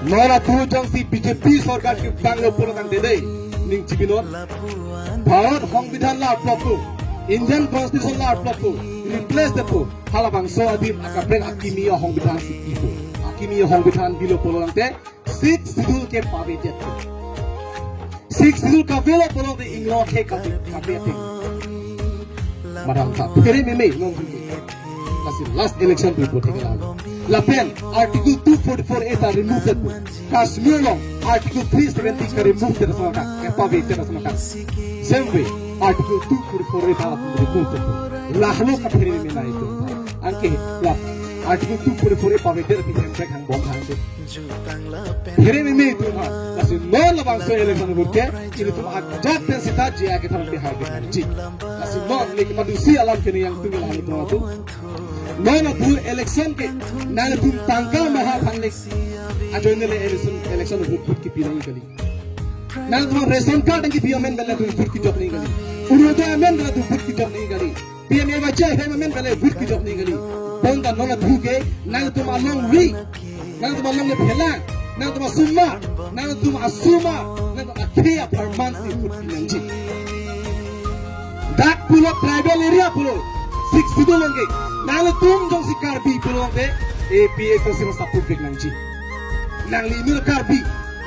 Nora tu jang si BJP सरकार के बांग्लो पुरंग दे दे निंग चिबिनो भारत संविधान ला प्लपु Indian constitution ला प्लपु replace the pu hala bangso adib akabrek akimiya संविधान सिकिपु akimiya संविधान बिलो पुरंग ते 6 schedule के पावे jet 6 schedule का बिलो पुरंग ते इंग्लो के काबे ते madam था तेरे में नोंग last election report है Lapen Article 244 eta removed it. Kashmir law Article 370 ka removed it sama ka. Epabe ite sama ka. Same way Article 244 eta removed it. Lahlo ka phiri me na ito. Anke la Article 244 epabe ite ki impact hang bom hang ito. Phiri me ito ha. Kasi no labang so election burke ini tu ajak ten sita jia ke thampe ha ke ji. Kasi no leki madusi alam ke yang tu lahlo tu. Nona tu election ke nana tu tangka maha phanglik ajoin le election vote ki pirang kali nana tu ration card ki pmen bela tu vote ki job nahi kali uruto amen bela tu vote ki job nahi kali pme bacha hai amen bela vote ki job nahi kali bonda nona tu ke nana tu malong ri nana tu malong le phela nana tu summa nana tu asuma nana akhia permanent vote ki nanji dak pulo tribal area pulo 6 people longe nang tum jong si karbi pulong te APA ko sino sa public nanji nang linur karbi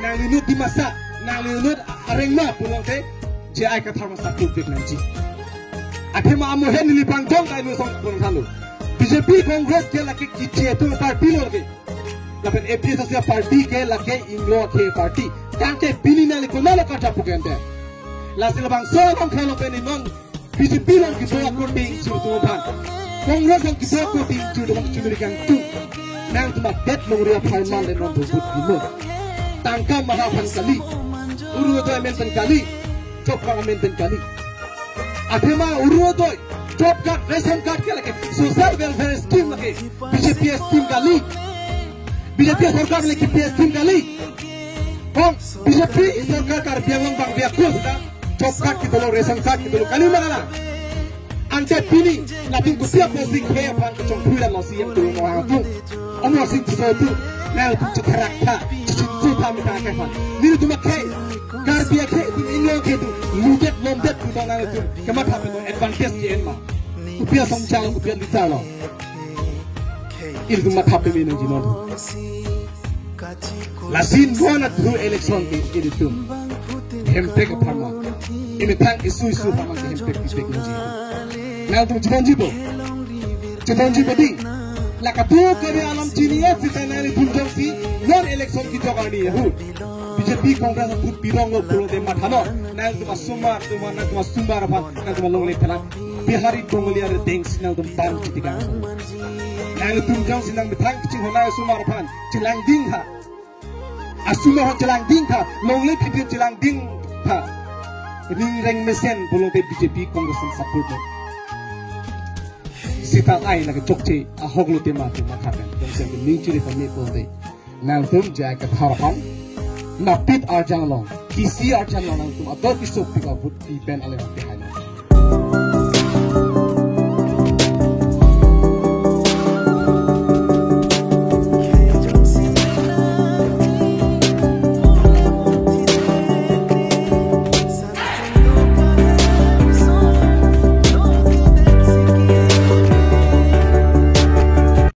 nang linur dimasa nang linur arengma pulong te JI ka tharma sa public nanji athema amo hen ni bang jong kai lu song pulong thalu BJP Congress ke lake kiche tu party loge lapen APA sa party ke lake inglo ke party kante bilina le ko nala ka tapu kente la sila bang so ram khalo pe ni non BJP lang ki so akoti chu tu ban Congress ang kita ko ting chu dong chu berikan tu nang tu mat mengria parman le non bubut bimo tangka maha pan kali urudo amen pen kali job ka amen pen kali athema urudo job card ration card ke lage social welfare scheme lage BJP scheme kali BJP sarkar le ki scheme kali kong BJP sarkar kar biang bang biak ko sa job card ki dolo ration card ki dolo kali magala ante pini latin ko siap posing ke pan ko chong pula lo siam tu mo ha tu omo sing tu tu na tu charakta tu ta mi ta ka pan ni tu ma ke kar bia ke tu inlo ke tu ludet lomdet tu na tu kama tha tu advantage ke en ma tu pia song chang tu pia lita lo il tu ma tha pe mi no jino la sin gona tu election ke ini tu hempe ke pharma ini tang isu pharma ke hempe ke technology Now tu jangan jibo di. Laka tu kari alam China si tanah ni tunjang si non election kita kali ya hu. BJP Congress tu pirong lo pulau de mathano. Now tu masumar tu mana tu masumar apa? Now tu malong lekala. Bihari Mongolia ada dengsi now tu ban kita. Now tu tunjang si nang betang kecing hona sumar apa? Jelang ding ha. Asumar jelang ding ha. Long lek kita jelang ding ha. Ring reng mesen pulau de BJP Congress support lo. Sita ai na ke chokche a hoglo te ma tu ma kha ben dong se mi chiri fa me ko de nang tum ja ka tharapan na pit ar jang long kisi ar jang long tum ador ki sop ti ka but ti ben ale te ha